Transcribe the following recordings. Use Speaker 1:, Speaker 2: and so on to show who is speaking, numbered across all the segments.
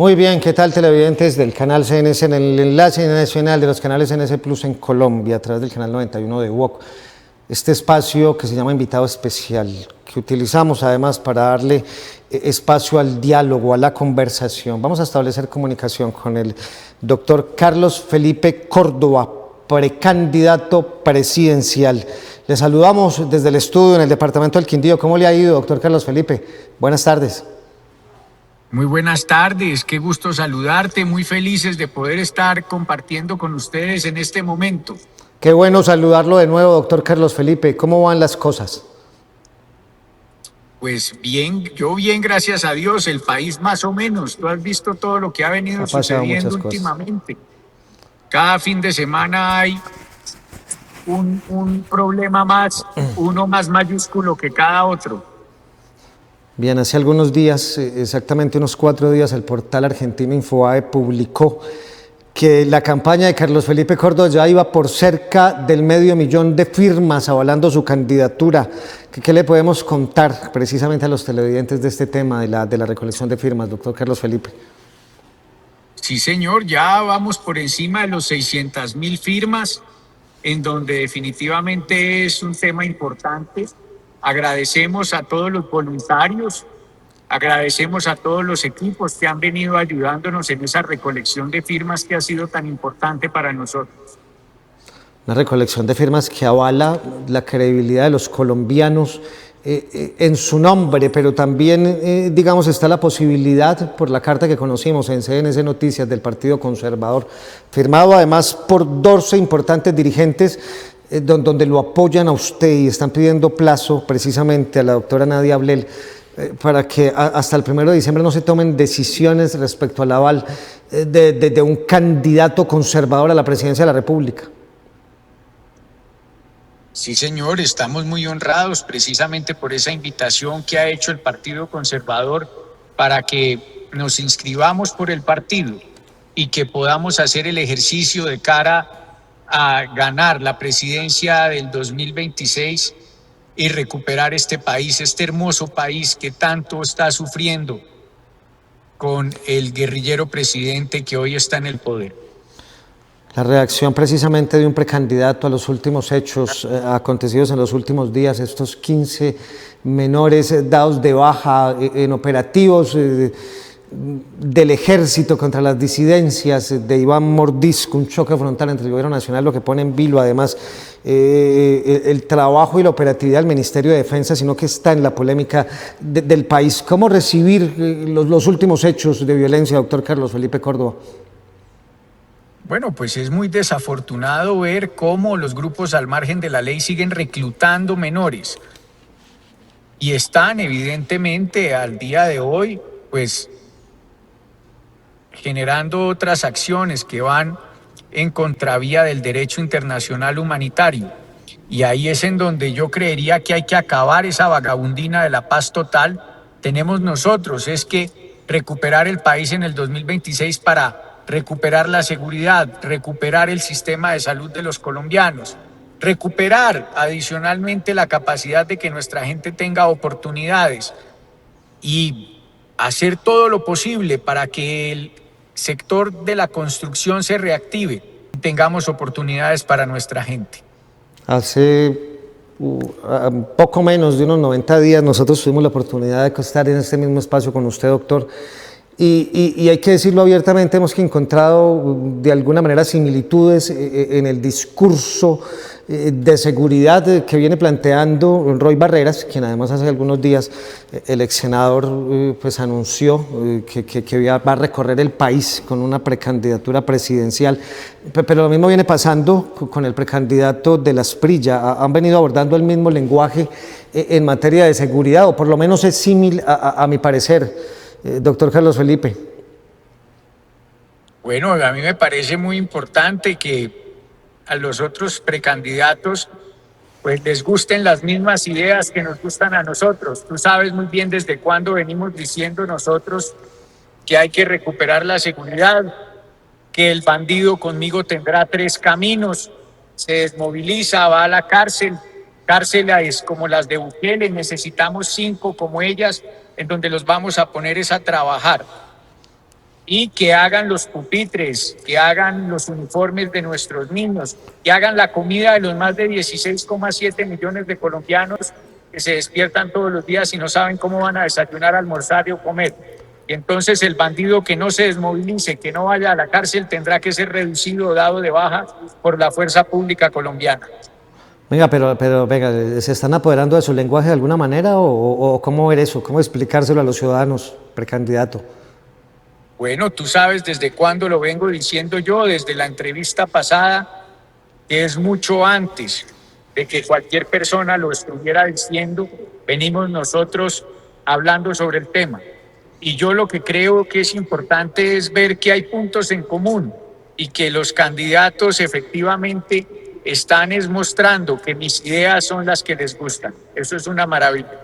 Speaker 1: Muy bien, ¿qué tal televidentes del canal CNS en el enlace nacional de los canales CNS Plus en Colombia a través del canal 91 de UOC? Este espacio que se llama Invitado Especial, que utilizamos además para darle espacio al diálogo, a la conversación. Vamos a establecer comunicación con el doctor Carlos Felipe Córdoba, precandidato presidencial. Le saludamos desde el estudio en el departamento del Quindío. ¿Cómo le ha ido, doctor Carlos Felipe? Buenas tardes.
Speaker 2: Muy buenas tardes, qué gusto saludarte, muy felices de poder estar compartiendo con ustedes en este momento.
Speaker 1: Qué bueno saludarlo de nuevo, doctor Carlos Felipe. ¿Cómo van las cosas?
Speaker 2: Pues bien, yo bien, gracias a Dios, el país más o menos. Tú has visto todo lo que ha venido sucediendo últimamente. Cada fin de semana hay un problema más, uno más mayúsculo que cada otro.
Speaker 1: Bien, hace algunos días, exactamente unos 4 días, el portal argentino Infobae publicó que la campaña de Carlos Felipe Córdoba ya iba por cerca del 500.000 de firmas avalando su candidatura. ¿Qué le podemos contar precisamente a los televidentes de este tema de la recolección de firmas, doctor Carlos Felipe?
Speaker 2: Sí, señor, ya vamos por encima de los 600.000 firmas, en donde definitivamente es un tema importante. Agradecemos a todos los voluntarios, agradecemos a todos los equipos que han venido ayudándonos en esa recolección de firmas que ha sido tan importante para nosotros.
Speaker 1: Una recolección de firmas que avala la credibilidad de los colombianos en su nombre, pero también, digamos, está la posibilidad, por la carta que conocimos en CNS Noticias del Partido Conservador, firmado además por 12 importantes dirigentes, donde lo apoyan a usted y están pidiendo plazo precisamente a la doctora Nadia Ablel para que hasta el 1 de diciembre no se tomen decisiones respecto al aval de un candidato conservador a la presidencia de la República.
Speaker 2: Sí, señor, estamos muy honrados precisamente por esa invitación que ha hecho el Partido Conservador para que nos inscribamos por el partido y que podamos hacer el ejercicio de cara a ganar la presidencia del 2026 y recuperar este país, este hermoso país que tanto está sufriendo con el guerrillero presidente que hoy está en el poder.
Speaker 1: La reacción precisamente de un precandidato a los últimos hechos acontecidos en los últimos días, estos 15 menores dados de baja en operativos del ejército contra las disidencias de Iván Mordisco, un choque frontal entre el gobierno nacional, lo que pone en vilo además el trabajo y la operatividad del Ministerio de Defensa, sino que está en la polémica del país. ¿Cómo recibir los últimos hechos de violencia, doctor Carlos Felipe Córdoba?
Speaker 2: Bueno, pues es muy desafortunado ver cómo los grupos al margen de la ley siguen reclutando menores y están evidentemente al día de hoy, pues generando otras acciones que van en contravía del derecho internacional humanitario. Y ahí es en donde yo creería que hay que acabar esa vagabundina de la paz total. Tenemos nosotros, es que recuperar el país en el 2026 para recuperar la seguridad, recuperar el sistema de salud de los colombianos, recuperar adicionalmente la capacidad de que nuestra gente tenga oportunidades y hacer todo lo posible para que el sector de la construcción se reactive y tengamos oportunidades para nuestra gente.
Speaker 1: Hace poco menos de unos 90 días nosotros tuvimos la oportunidad de estar en este mismo espacio con usted, doctor, y hay que decirlo abiertamente, hemos encontrado de alguna manera similitudes en el discurso de seguridad que viene planteando Roy Barreras, quien además hace algunos días el ex senador pues anunció que va a recorrer el país con una precandidatura presidencial, pero lo mismo viene pasando con el precandidato de la Asprilla. Han venido abordando el mismo lenguaje en materia de seguridad, o por lo menos es símil a mi parecer. Doctor Carlos Felipe.
Speaker 2: Bueno, a mí me parece muy importante que a los otros precandidatos pues les gusten las mismas ideas que nos gustan a nosotros. Tú sabes muy bien desde cuándo venimos diciendo nosotros que hay que recuperar la seguridad, que el bandido conmigo tendrá 3 caminos, se desmoviliza, va a la cárcel, cárceles como las de Bukele, necesitamos 5 como ellas, en donde los vamos a poner es a trabajar. y que hagan los pupitres, que hagan los uniformes de nuestros niños, que hagan la comida de los más de 16,7 millones de colombianos que se despiertan todos los días y no saben cómo van a desayunar, almorzar o comer. Y entonces el bandido que no se desmovilice, que no vaya a la cárcel, tendrá que ser reducido o dado de baja por la fuerza pública colombiana.
Speaker 1: Venga, pero venga, ¿se están apoderando de su lenguaje de alguna manera o cómo ver eso? ¿Cómo explicárselo a los ciudadanos, precandidato?
Speaker 2: Bueno, tú sabes desde cuándo lo vengo diciendo yo, desde la entrevista pasada, que es mucho antes de que cualquier persona lo estuviera diciendo, venimos nosotros hablando sobre el tema. Y yo lo que creo que es importante es ver que hay puntos en común y que los candidatos efectivamente están mostrando que mis ideas son las que les gustan. Eso es una maravilla.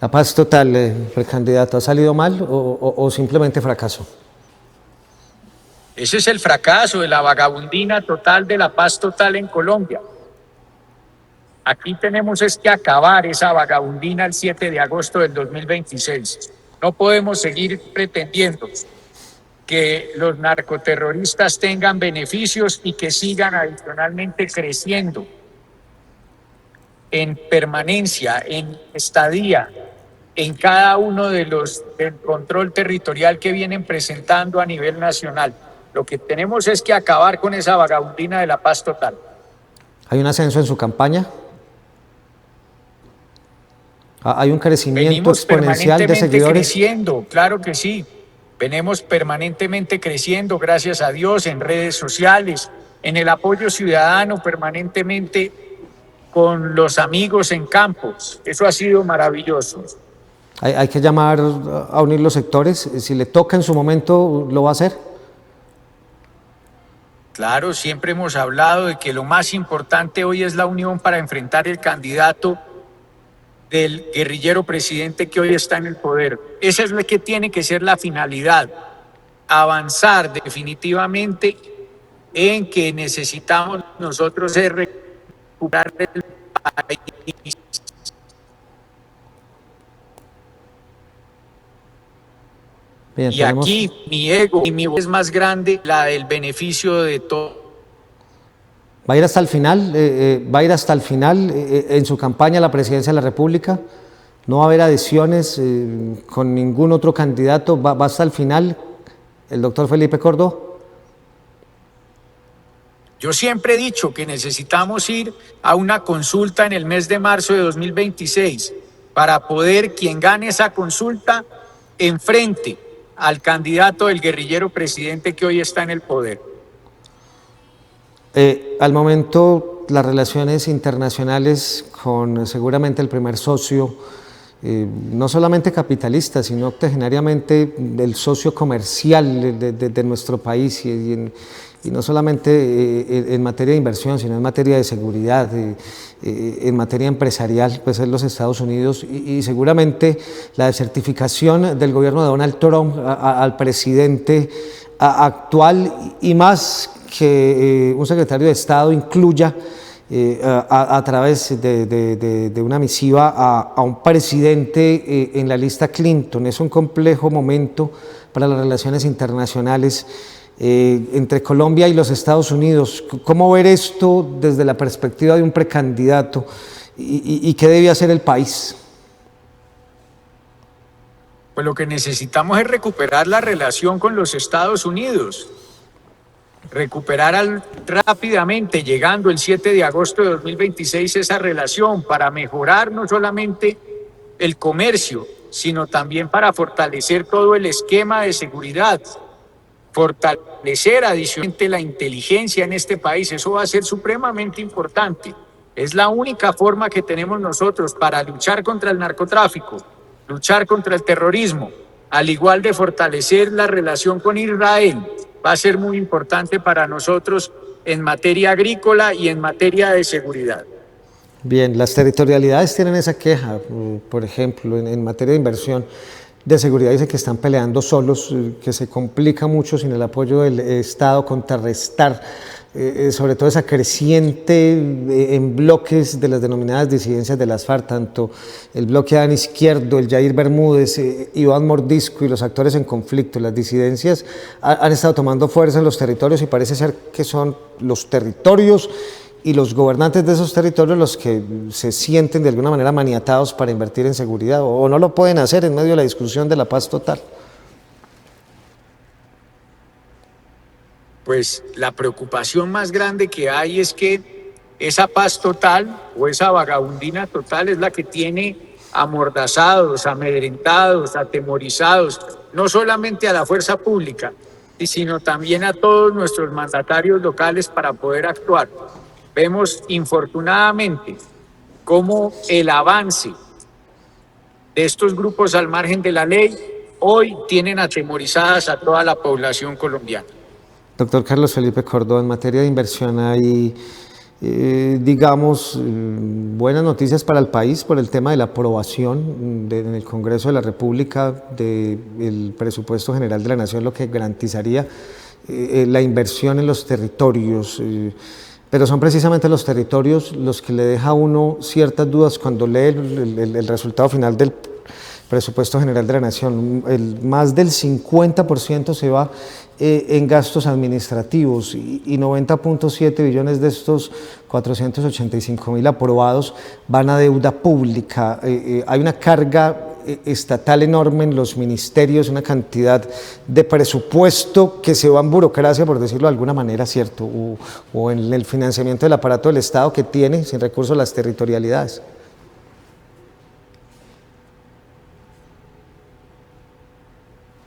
Speaker 1: La paz total, precandidato, ¿ha salido mal o simplemente fracaso?
Speaker 2: Ese es el fracaso de la vagabundina total, de la paz total en Colombia. Aquí tenemos que acabar esa vagabundina el 7 de agosto del 2026. No podemos seguir pretendiendo que los narcoterroristas tengan beneficios y que sigan adicionalmente creciendo en permanencia, en estadía, en cada uno de los del control territorial que vienen presentando a nivel nacional. Lo que tenemos es que acabar con esa vagabundina de la paz total.
Speaker 1: ¿Hay un ascenso en su campaña? ¿Hay un crecimiento exponencial de seguidores?
Speaker 2: Creciendo, claro que sí. Venimos permanentemente creciendo, gracias a Dios, en redes sociales, en el apoyo ciudadano permanentemente con los amigos en campos. Eso ha sido maravilloso.
Speaker 1: Hay que llamar a unir los sectores. Si le toca en su momento, ¿lo va a hacer?
Speaker 2: Claro, siempre hemos hablado de que lo más importante hoy es la unión para enfrentar el candidato del guerrillero presidente que hoy está en el poder. Esa es la que tiene que ser la finalidad, avanzar definitivamente en que necesitamos nosotros recuperar el país. Bien, y aquí mi ego y mi voz es más grande, la del beneficio de todo.
Speaker 1: ¿Va a ir hasta el final? ¿Va a ir hasta el final en su campaña a la presidencia de la República? ¿No va a haber adhesiones con ningún otro candidato? ¿Va hasta el final el doctor Felipe Cordó?
Speaker 2: Yo siempre he dicho que necesitamos ir a una consulta en el mes de marzo de 2026 para poder, quien gane esa consulta, enfrente al candidato del guerrillero presidente que hoy está en el poder.
Speaker 1: Al momento, las relaciones internacionales con seguramente el primer socio, no solamente capitalista, sino octogenariamente el socio comercial de nuestro país y no solamente en materia de inversión, sino en materia de seguridad, en materia empresarial, pues es los Estados Unidos y seguramente la desertificación del gobierno de Donald Trump al presidente actual y más que un secretario de Estado incluya a través de una misiva a un presidente en la lista Clinton. Es un complejo momento para las relaciones internacionales entre Colombia y los Estados Unidos. ¿Cómo ver esto desde la perspectiva de un precandidato y qué debe hacer el país?
Speaker 2: Pues lo que necesitamos es recuperar la relación con los Estados Unidos. Recuperar rápidamente, llegando el 7 de agosto de 2026, esa relación para mejorar no solamente el comercio, sino también para fortalecer todo el esquema de seguridad, fortalecer adicionalmente la inteligencia en este país. Eso va a ser supremamente importante. Es la única forma que tenemos nosotros para luchar contra el narcotráfico, luchar contra el terrorismo, al igual de fortalecer la relación con Israel. Va a ser muy importante para nosotros en materia agrícola y en materia de seguridad.
Speaker 1: Bien, las territorialidades tienen esa queja, por ejemplo, en materia de inversión de seguridad, dicen que están peleando solos, que se complica mucho sin el apoyo del Estado contrarrestar sobre todo esa creciente en bloques de las denominadas disidencias de las FARC, tanto el bloque Adán Izquierdo, el Jair Bermúdez, Iván Mordisco y los actores en conflicto, las disidencias han estado tomando fuerza en los territorios y parece ser que son los territorios y los gobernantes de esos territorios los que se sienten de alguna manera maniatados para invertir en seguridad o no lo pueden hacer en medio de la discusión de la paz total.
Speaker 2: Pues la preocupación más grande que hay es que esa paz total o esa vagabundina total es la que tiene amordazados, amedrentados, atemorizados, no solamente a la fuerza pública, sino también a todos nuestros mandatarios locales para poder actuar. Vemos infortunadamente cómo el avance de estos grupos al margen de la ley hoy tienen atemorizadas a toda la población colombiana.
Speaker 1: Doctor Carlos Felipe Córdoba, en materia de inversión hay, digamos, buenas noticias para el país por el tema de la aprobación en el Congreso de la República del presupuesto general de la Nación, lo que garantizaría la inversión en los territorios. Pero son precisamente los territorios los que le deja a uno ciertas dudas cuando lee el resultado final del presupuesto general de la Nación. Más del 50% se va en gastos administrativos y 90.7 billones de estos 485.000 aprobados van a deuda pública. Hay una carga estatal enorme en los ministerios, una cantidad de presupuesto que se va en burocracia, por decirlo de alguna manera, ¿cierto? O en el financiamiento del aparato del Estado que tiene sin recursos las territorialidades.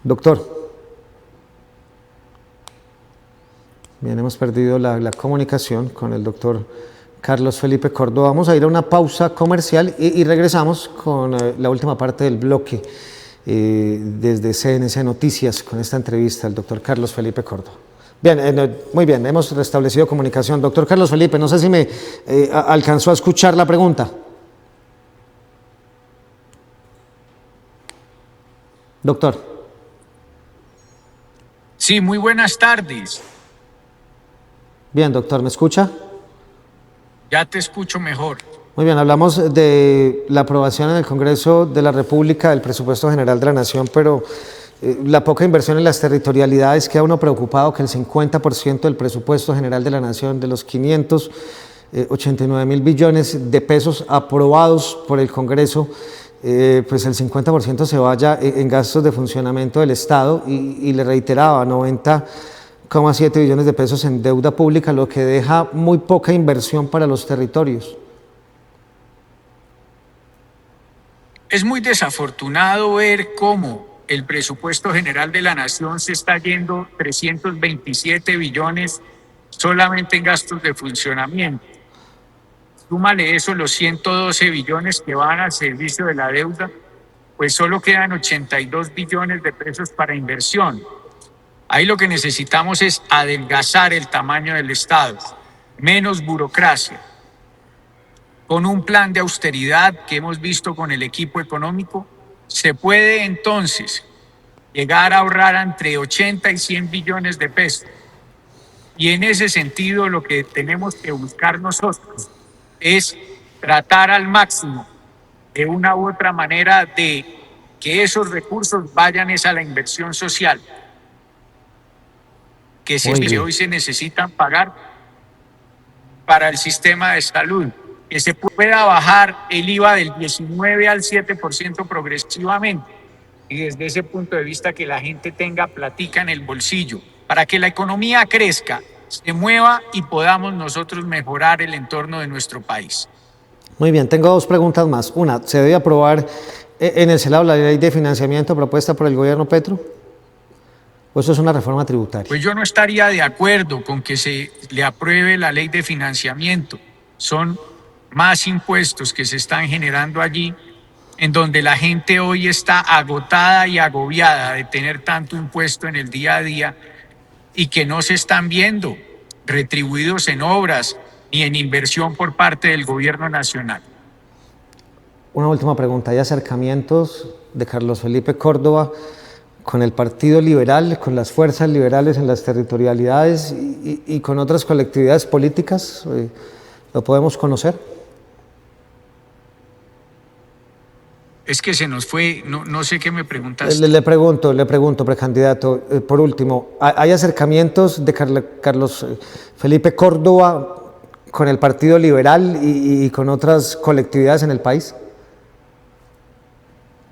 Speaker 1: Doctor. Bien, hemos perdido la comunicación con el doctor Carlos Felipe Córdoba. Vamos a ir a una pausa comercial y regresamos con la última parte del bloque desde CNC Noticias con esta entrevista al doctor Carlos Felipe Córdoba. Bien, muy bien, hemos restablecido comunicación. Doctor Carlos Felipe, no sé si me alcanzó a escuchar la pregunta. Doctor.
Speaker 2: Sí, muy buenas tardes.
Speaker 1: Bien, doctor, ¿me escucha?
Speaker 2: Ya te escucho mejor.
Speaker 1: Muy bien, hablamos de la aprobación en el Congreso de la República del presupuesto general de la Nación, pero la poca inversión en las territorialidades, queda uno preocupado que el 50% del presupuesto general de la Nación, de los 589.000 billones de pesos aprobados por el Congreso, pues el 50% se vaya en gastos de funcionamiento del Estado y le reiteraba, 90,7 billones de pesos en deuda pública, lo que deja muy poca inversión para los territorios.
Speaker 2: Es muy desafortunado ver cómo el presupuesto general de la Nación se está yendo 327 billones solamente en gastos de funcionamiento. Súmale eso los 112 billones que van al servicio de la deuda, pues solo quedan 82 billones de pesos para inversión. Ahí lo que necesitamos es adelgazar el tamaño del Estado, menos burocracia. Con un plan de austeridad que hemos visto con el equipo económico, se puede entonces llegar a ahorrar entre 80 y 100 billones de pesos. Y en ese sentido lo que tenemos que buscar nosotros es tratar al máximo, de una u otra manera, de que esos recursos vayan a la inversión social, que hoy se necesitan pagar para el sistema de salud, que se pueda bajar el IVA del 19 al 7% progresivamente, y desde ese punto de vista que la gente tenga platica en el bolsillo, para que la economía crezca, se mueva y podamos nosotros mejorar el entorno de nuestro país.
Speaker 1: Muy bien, tengo dos preguntas más. Una, ¿se debe aprobar en el Senado la ley de financiamiento propuesta por el gobierno Petro? ¿O eso es una reforma tributaria?
Speaker 2: Pues yo no estaría de acuerdo con que se le apruebe la ley de financiamiento. Son más impuestos que se están generando allí, en donde la gente hoy está agotada y agobiada de tener tanto impuesto en el día a día y que no se están viendo retribuidos en obras ni en inversión por parte del gobierno nacional.
Speaker 1: Una última pregunta. ¿Hay acercamientos de Carlos Felipe Córdoba con el Partido Liberal, con las fuerzas liberales en las territorialidades y con otras colectividades políticas? ¿Lo podemos conocer?
Speaker 2: Es que se nos fue, no sé qué me preguntaste.
Speaker 1: Le pregunto, precandidato, por último, ¿hay acercamientos de Carlos Felipe Córdoba con el Partido Liberal y con otras colectividades en el país?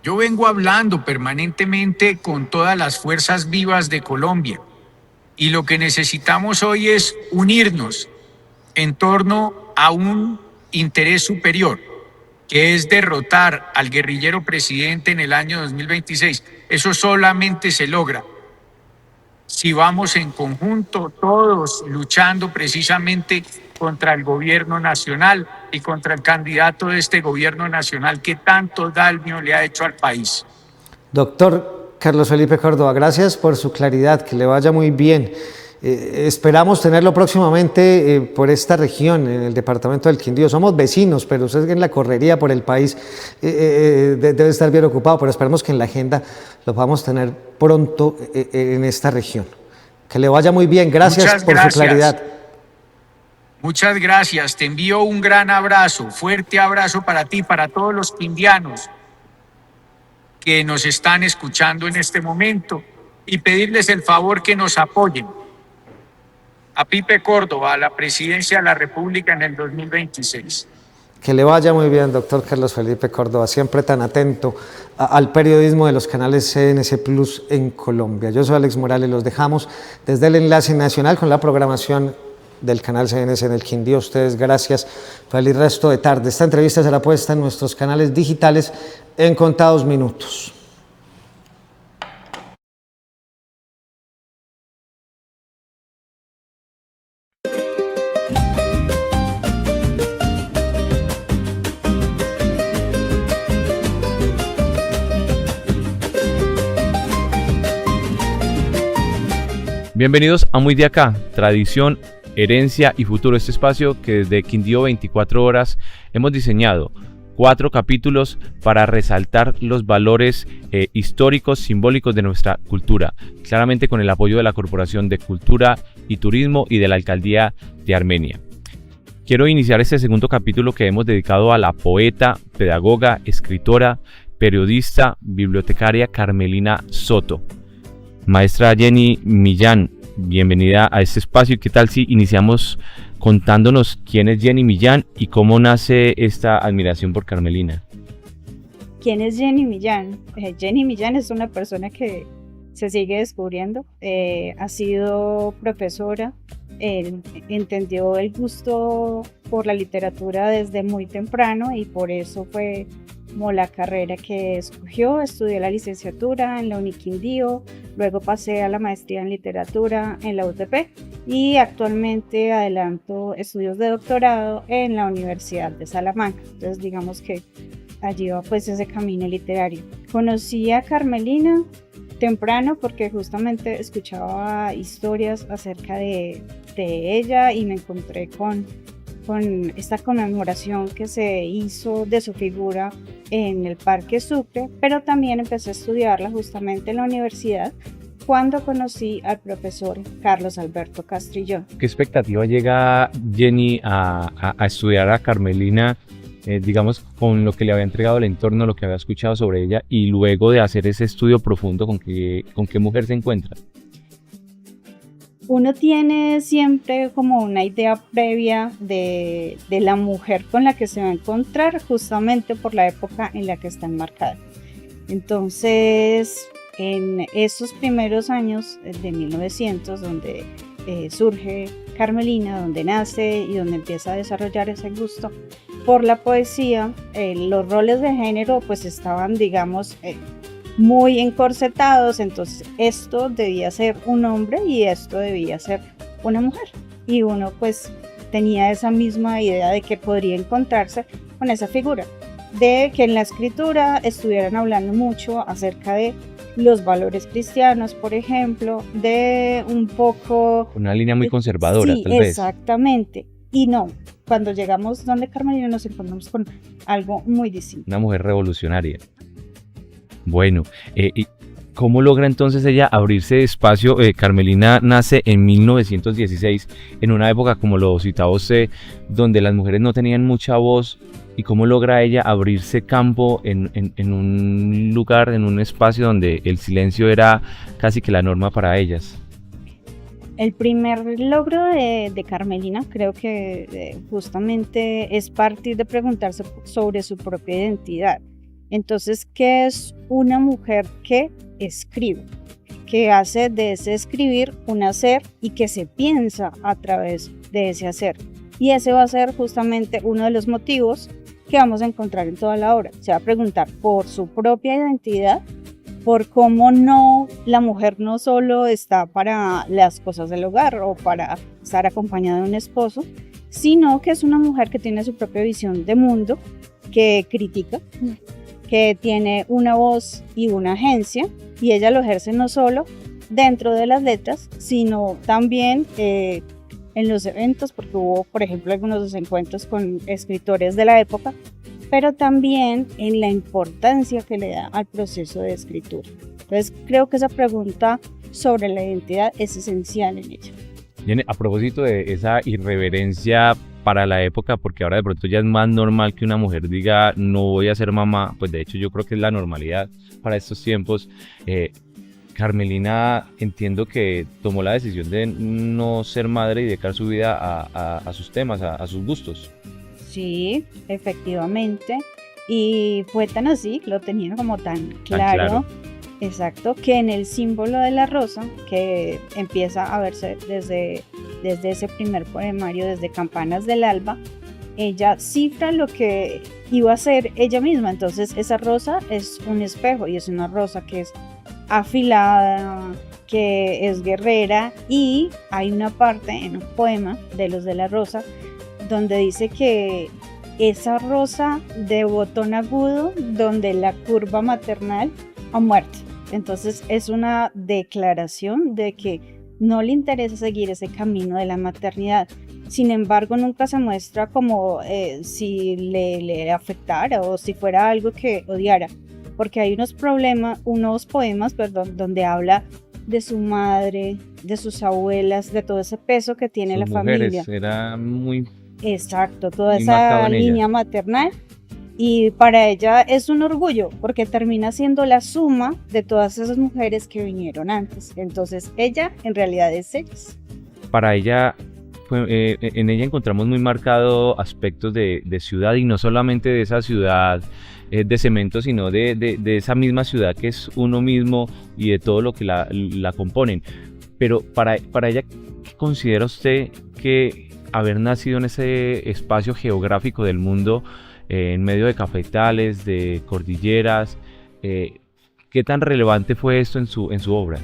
Speaker 2: Yo vengo hablando permanentemente con todas las fuerzas vivas de Colombia y lo que necesitamos hoy es unirnos en torno a un interés superior, que es derrotar al guerrillero presidente en el año 2026. Eso solamente se logra si vamos en conjunto, todos luchando precisamente contra el gobierno nacional y contra el candidato de este gobierno nacional que tanto daño le ha hecho al país.
Speaker 1: Doctor Carlos Felipe Córdoba, gracias por su claridad, que le vaya muy bien. Esperamos tenerlo próximamente por esta región, en el departamento del Quindío. Somos vecinos, pero usted en la correría por el país debe estar bien ocupado, pero esperemos que en la agenda lo podamos tener pronto en esta región. Que le vaya muy bien, gracias por su claridad.
Speaker 2: Muchas gracias, te envío un gran abrazo, fuerte abrazo para ti, para todos los quindianos que nos están escuchando en este momento y pedirles el favor que nos apoyen a Pipe Córdoba a la presidencia de la República en el 2026.
Speaker 1: Que le vaya muy bien, doctor Carlos Felipe Córdoba, siempre tan atento al periodismo de los canales CNC Plus en Colombia. Yo soy Alex Morales, los dejamos desde el enlace nacional con la programación del canal CNC en el Quindío. Ustedes, gracias. Feliz resto de tarde. Esta entrevista será puesta en nuestros canales digitales en contados minutos.
Speaker 3: Bienvenidos a Muy de Acá, tradición, herencia y futuro. Este espacio que desde Quindío 24 horas hemos diseñado 4 capítulos para resaltar los valores históricos, simbólicos de nuestra cultura, claramente con el apoyo de la Corporación de Cultura y Turismo y de la Alcaldía de Armenia. Quiero iniciar este segundo capítulo que hemos dedicado a la poeta, pedagoga, escritora, periodista, bibliotecaria Carmelina Soto. Maestra Jenny Millán, bienvenida a este espacio. ¿Qué tal si iniciamos contándonos quién es Jenny Millán y cómo nace esta admiración por Carmelina?
Speaker 4: ¿Quién es Jenny Millán? Jenny Millán es una persona que se sigue descubriendo. Ha sido profesora, entendió el gusto por la literatura desde muy temprano y por eso fue como la carrera que escogió. Estudié la licenciatura en la Uniquindío, luego pasé a la maestría en literatura en la UTP y actualmente adelanto estudios de doctorado en la Universidad de Salamanca. Entonces digamos que allí va pues ese camino literario. Conocí a Carmelina temprano porque justamente escuchaba historias acerca de ella y me encontré con esta conmemoración que se hizo de su figura en el Parque Sucre, pero también empecé a estudiarla justamente en la universidad cuando conocí al profesor Carlos Alberto Castrillón.
Speaker 3: ¿Qué expectativa llega Jenny a estudiar a Carmelina, digamos, con lo que le había entregado el entorno, lo que había escuchado sobre ella, y luego de hacer ese estudio profundo, con qué mujer se encuentra?
Speaker 4: Uno tiene siempre como una idea previa de la mujer con la que se va a encontrar justamente por la época en la que está enmarcada. Entonces, en esos primeros años de 1900, donde surge Carmelina, donde nace y donde empieza a desarrollar ese gusto por la poesía, los roles de género pues estaban, digamos, muy encorsetados, entonces esto debía ser un hombre y esto debía ser una mujer, y uno pues tenía esa misma idea de que podría encontrarse con esa figura, de que en la escritura estuvieran hablando mucho acerca de los valores cristianos, por ejemplo, de un poco...
Speaker 3: Una línea muy conservadora,
Speaker 4: sí,
Speaker 3: tal vez.
Speaker 4: Exactamente, y no, cuando llegamos donde Carmelina nos encontramos con algo muy distinto.
Speaker 3: Una mujer revolucionaria. Bueno, ¿Cómo logra entonces ella abrirse espacio? Carmelina nace en 1916, en una época, como lo citaba usted, donde las mujeres no tenían mucha voz. ¿Y cómo logra ella abrirse campo en un lugar, en un espacio donde el silencio era casi que la norma para ellas?
Speaker 4: El primer logro de Carmelina creo que justamente es partir de preguntarse sobre su propia identidad. Entonces, ¿qué es una mujer que escribe? Que hace de ese escribir un hacer y que se piensa a través de ese hacer. Y ese va a ser justamente uno de los motivos que vamos a encontrar en toda la obra. Se va a preguntar por su propia identidad, por cómo no, la mujer no solo está para las cosas del hogar o para estar acompañada de un esposo, sino que es una mujer que tiene su propia visión de mundo, que critica, que tiene una voz y una agencia, y ella lo ejerce no solo dentro de las letras, sino también en los eventos, porque hubo, por ejemplo, algunos encuentros con escritores de la época, pero también en la importancia que le da al proceso de escritura. Entonces, creo que esa pregunta sobre la identidad es esencial en ella.
Speaker 3: Bien, a propósito de esa irreverencia para la época, porque ahora de pronto ya es más normal que una mujer diga no voy a ser mamá, pues de hecho yo creo que es la normalidad para estos tiempos. Carmelina, entiendo que tomó la decisión de no ser madre y dedicar su vida a sus temas, a sus gustos.
Speaker 4: Sí, efectivamente. Y fue tan así, lo tenía como tan claro. Exacto, que en el símbolo de la rosa, que empieza a verse desde ese primer poemario, desde Campanas del Alba, ella cifra lo que iba a ser ella misma. Entonces esa rosa es un espejo y es una rosa que es afilada, que es guerrera, y hay una parte en un poema de los de la rosa donde dice que esa rosa de botón agudo donde la curva maternal ha muerto. Entonces es una declaración de que no le interesa seguir ese camino de la maternidad. Sin embargo, nunca se muestra como si le afectara o si fuera algo que odiara, porque hay unos poemas, donde habla de su madre, de sus abuelas, de todo ese peso que tiene la familia.
Speaker 3: Era muy...
Speaker 4: Exacto, toda esa línea maternal. Y para ella es un orgullo, porque termina siendo la suma de todas esas mujeres que vinieron antes. Entonces ella en realidad es ellas.
Speaker 3: Para ella, en ella encontramos muy marcado aspectos de ciudad, y no solamente de esa ciudad de cemento, sino de esa misma ciudad que es uno mismo y de todo lo que la componen. Pero para ella, ¿qué considera usted que haber nacido en ese espacio geográfico del mundo, en medio de cafetales, de cordilleras, qué tan relevante fue esto en su obra?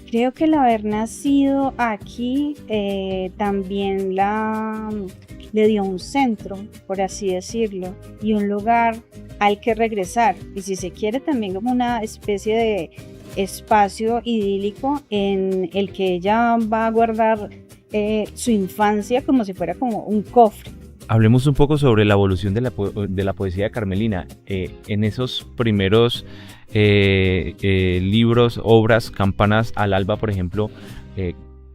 Speaker 4: Creo que el haber nacido aquí también le dio un centro, por así decirlo, y un lugar al que regresar, y si se quiere también como una especie de espacio idílico en el que ella va a guardar su infancia como si fuera como un cofre.
Speaker 3: Hablemos un poco sobre la evolución de la poesía de Carmelina. En esos primeros libros, obras, Campanas al Alba, por ejemplo,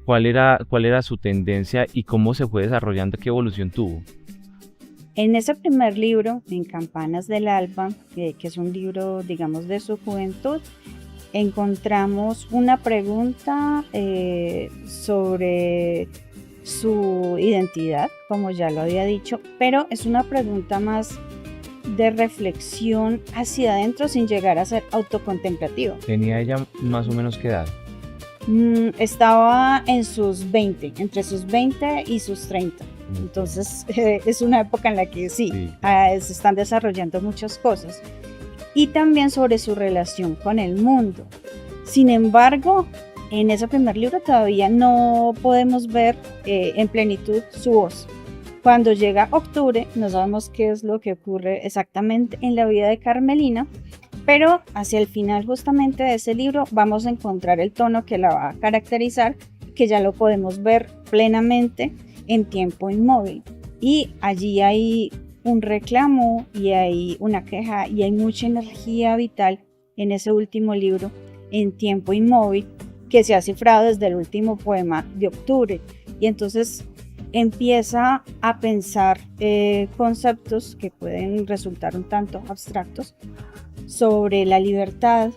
Speaker 3: ¿cuál era su tendencia y cómo se fue desarrollando? ¿Qué evolución tuvo?
Speaker 4: En ese primer libro, en Campanas del Alba, que es un libro, digamos, de su juventud, encontramos una pregunta sobre su identidad, como ya lo había dicho, pero es una pregunta más de reflexión hacia adentro sin llegar a ser autocontemplativa.
Speaker 3: ¿Tenía ella más o menos qué edad?
Speaker 4: Estaba en sus 20, entre sus 20 y sus 30. Entonces es una época en la que sí. Se están desarrollando muchas cosas. Y también sobre su relación con el mundo. Sin embargo, en ese primer libro todavía no podemos ver en plenitud su voz. Cuando llega octubre, no sabemos qué es lo que ocurre exactamente en la vida de Carmelina, pero hacia el final justamente de ese libro vamos a encontrar el tono que la va a caracterizar, que ya lo podemos ver plenamente en Tiempo Inmóvil. Y allí hay un reclamo y hay una queja y hay mucha energía vital en ese último libro, En tiempo inmóvil, que se ha cifrado desde el último poema de octubre. Y entonces empieza a pensar conceptos que pueden resultar un tanto abstractos sobre la libertad,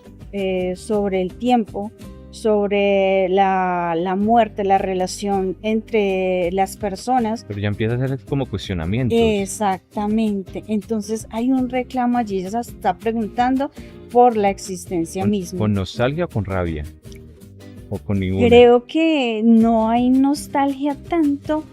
Speaker 4: sobre el tiempo, sobre la muerte, la relación entre las personas.
Speaker 3: Pero ya empieza a hacer como cuestionamientos.
Speaker 4: Exactamente. Entonces hay un reclamo allí, ella se está preguntando por la existencia misma.
Speaker 3: ¿Con nostalgia o con rabia? ¿O con ninguna?
Speaker 4: Creo que no hay nostalgia tanto,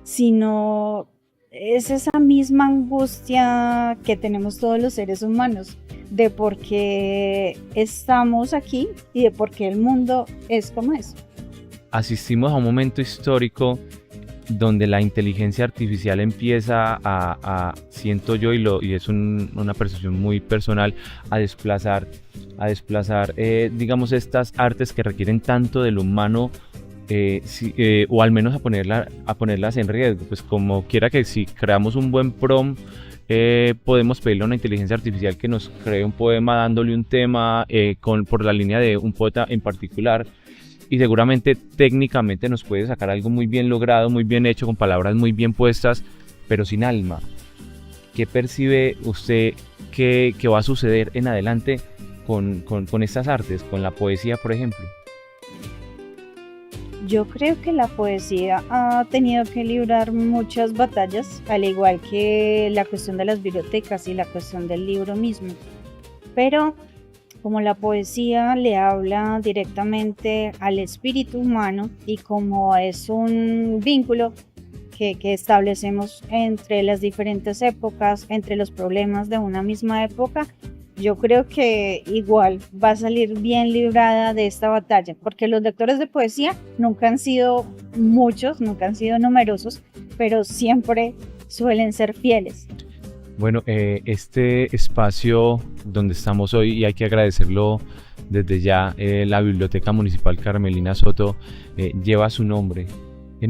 Speaker 4: sino es esa misma angustia que tenemos todos los seres humanos de por qué estamos aquí y de por qué el mundo es como es.
Speaker 3: Asistimos a un momento histórico donde la inteligencia artificial empieza siento yo, y es una percepción muy personal, a desplazar, digamos, estas artes que requieren tanto del humano, o al menos a ponerlas en riesgo. Pues como quiera que si creamos un buen prompt, podemos pedirle a una inteligencia artificial que nos cree un poema dándole un tema por la línea de un poeta en particular, y seguramente técnicamente nos puede sacar algo muy bien logrado, muy bien hecho, con palabras muy bien puestas, pero sin alma. ¿Qué percibe usted que va a suceder en adelante con estas artes, con la poesía, por ejemplo?
Speaker 4: Yo creo que la poesía ha tenido que librar muchas batallas, al igual que la cuestión de las bibliotecas y la cuestión del libro mismo. Pero como la poesía le habla directamente al espíritu humano y como es un vínculo que establecemos entre las diferentes épocas, entre los problemas de una misma época, yo creo que igual va a salir bien librada de esta batalla, porque los lectores de poesía nunca han sido muchos, nunca han sido numerosos, pero siempre suelen ser fieles.
Speaker 3: Bueno, este espacio donde estamos hoy, y hay que agradecerlo desde ya, la Biblioteca Municipal Carmelina Soto lleva su nombre.